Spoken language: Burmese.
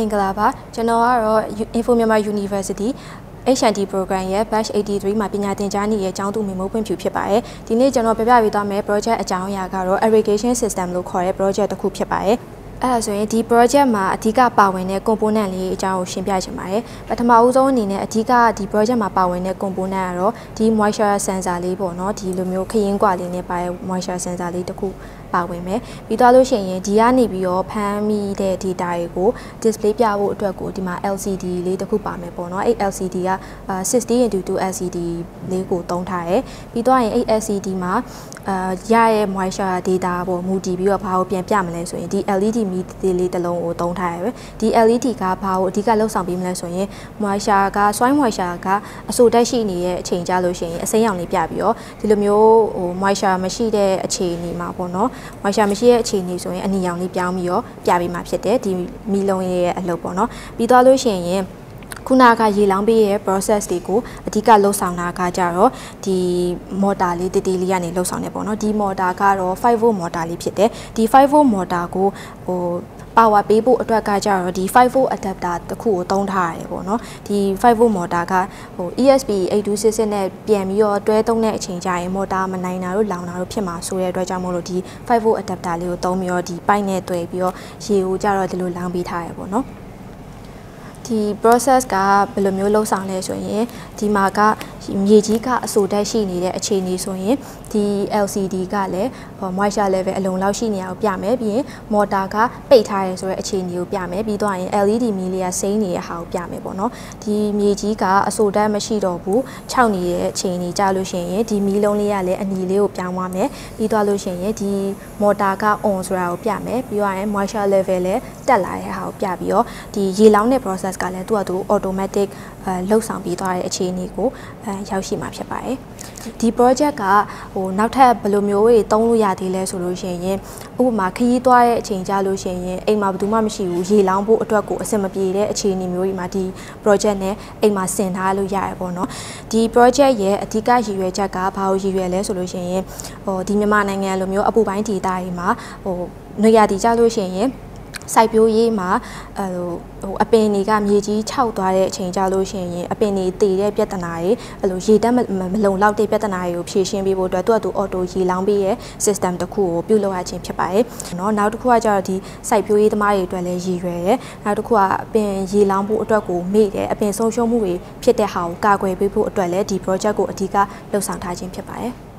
Mingalaba, General Info Myanmar University, HND program ရဲ့ batch 83မှာပညာသင်ကြားနေရဲ့အကြောင်းသူမျိုးဖွင့်ပြဖြစ်ပါတယ်။ဒီနေ့ကျွန်တော်ပြပြပေးသွားမယ့် project အကြောင်းအရာကတော့ irrigation system လို့ခေါ်တဲ့ project တစ်ခုဖြစ်ပါတယ်။အဲ့ဒါဆိုရင်ဒီ project မှာအဓိကပါဝင်တဲ့ component လေးအကြောင်းကိုရှင်းပြချင်ပါတယ်။ပထမဦးဆုံးအနေနဲ့အဓိကဒီ project မှာပါဝင်တဲ့ component ကတော့ဒီ moisture sensor လေးပေါ့နော်ဒီလိုမျိုးခရင်ကွာလေးနဲ့ပါတဲ့ moisture sensor လေးတစ်ခုပါဝင်မယ်ပြီးသွားလို့ရှိရင်ဒီကနေပြီးတော့ဖမ်းမိတဲ့ data တွေကို display ပြဖို့အတွက်ကိုဒီမှာ LCD လေးတစ်ခုပါမယ်ပေါ့နော်အဲ့ LCD က60x2 LCD လေးကိုသုံးထားတယ်ပြီးသွားရင်အဲ့ LCD မှာရရဲ့ moisture data ပေါ်မူတည်ပြီးတော့ဘာကိုပြန်ပြမလဲဆိုရင်ဒီ LED မီးလေးတစ်လုံးကိုသုံးထားရပဲဒီ LED ကဘာကိုအဓိကလှုပ်ဆောင်ပေးမလဲဆိုရင် moisture က soil moisture ကအဆိုတက်ရှိနေတဲ့အချိန်ကြလို့ရှိရင်အစိမ်းရောင်လေးပြပြီးတော့ဒီလိုမျိုးmoisture မရှိတဲ့အခြေအနေမှာပေါ့နော်moisture မရှိတဲ့အခြေအနေဆိုရင်အနီရောင်လေးပြောင်းပြီးတော့ပြပေးမှာဖြစ်တယ်ဒီမီးလုံးရဲ့အလုပ်ပေါ့နော်ပြီးသွားလို့ရှိရင်ခုနကရေလောင်းပေးရဲ့ process တွေကိုအဓိကလှုပ်ဆောင်တာကကြတော့ဒီ motor လေးတည်လေးကနေလှုပ်ဆောင်နေပေါ့နော်ဒီ motor ကတော့ 5V motor လေးဖြစ်တယ်ဒီ 5V motor ကိုpower ပေးဖို့အတွက်ကကြတော့ဒီ 5V adapter တစ်ခုကိုသုံးထားရတယ်ပေါ့နော်ဒီ 5V motor ကESP8266 နဲ့ပြန်ပြီးတော့တွဲသုံးတဲ့အချိန်ကျရင် motor မနိုင်တာတို့လောင်တာတို့ဖြစ်မှာဆိုတဲ့အတွက်ကြောင့်မို့လို့ဒီ 5V adapter လေးကိုသုံးပြီးတော့ဒီပိုက်နဲ့တွဲပြီးတော့ရေကိုကြတော့ဒီလိုလောင်းပေးထားရပေါ့နော်ဒီ process ကဘယ်လိုမျိုးလှုပ်ဆောင်လဲဆိုရင်ဒီမှာကမြေကြီးကအဆိုတက်ရှိနေတဲ့အခြေအနေဆိုရင်ဒီ LCD ကလည်း moisture level အလုံးလောက်ရှိနေတာကိုပြမယ်ပြီးရင် motor ကပိတ်ထားရဲဆိုတဲ့အခြေအနေကိုပြမယ်ပြီးတော့ရင် LED မီးလေးကစိမ်းနေတဲ့ဟာကိုပြမယ်ပေါ့နော်ဒီမြေကြီးကအဆိုတက်မရှိတော့ဘူးခြောက်နေတဲ့အခြေအနေကြလို့ရှိရင်ဒီမီးလုံးလေးကလည်းအနီလေးကိုပြောင်းသွားမယ်ပြီးတော့လို့ရှိရင်ဒီ motor က on ဆိုတာကိုပြမယ်ပြီးတော့ရင် moisture level လည်းတက်လာတဲ့ဟာကိုပြပြီးတော့ဒီရေလောင်းတဲ့ process ကလည်းသူ့အတူ automatic လှုပ်ဆောင်ပြီးသွားတဲ့အခြေအနေကိုရောက်ရှိမှာဖြစ်ပါတယ်ဒီ project ကနောက်ထပ်ဘယ်လိုမျိုးတွေသုံးလို့ရသေးလဲဆိုလို့ရှိရင်ဥပမာခရီးသွားတဲ့အချိန်ကြလို့ရှိရင်အိမ်မှာဘယ်သူမှမရှိဘူးရေလောင်းဖို့အတွက်ကိုအဆင်မပြေတဲ့အခြေအနေမျိုးတွေမှာဒီ project နဲ့အိမ်မှာဆင်ထားလို့ရရပေါ့နော်ဒီ project ရဲ့အဓိကရည်ရွယ်ချက်ကဘာကိုရည်ရွယ်လဲဆိုလို့ရှိရင်ဒီမြန်မာနိုင်ငံလိုမျိုးအပူပိုင်းဒေသတွေမှာနေရာတည်ကြလို့ရှိရင်စိုက်ပျိုးရေးမှာအပင်တွေကမြေကြီးခြောက်သွားတဲ့အချိန်ကြလို့ရှိရင်အပင်တွေတည်တဲ့ပြဿနာတွေအဲ့လိုရေတက်မလုံလောက်တဲ့ပြဿနာတွေကိုဖြေရှင်းပေးဖို့အတွက်သူ့အော်တိုရေလောင်းပေးရဲ့ system တစ်ခုကိုပြုလုပ်ရခြင်းဖြစ်ပါတယ်เนาะနောက်တစ်ခုကကျတော့ဒီစိုက်ပျိုးရေးသမားတွေအတွက်လည်းရည်ရွယ်တယ်နောက်တစ်ခုကအပင်ရေလောင်းဖို့အတွက်ကိုမေ့တယ်အပင်ဆုံးရှုံးမှုတွေဖြစ်တဲ့ဟာကိုကာကွယ်ပေးဖို့အတွက်လည်းဒီ project ကိုအဓိကလှုပ်ဆောင်ထားခြင်းဖြစ်ပါတယ်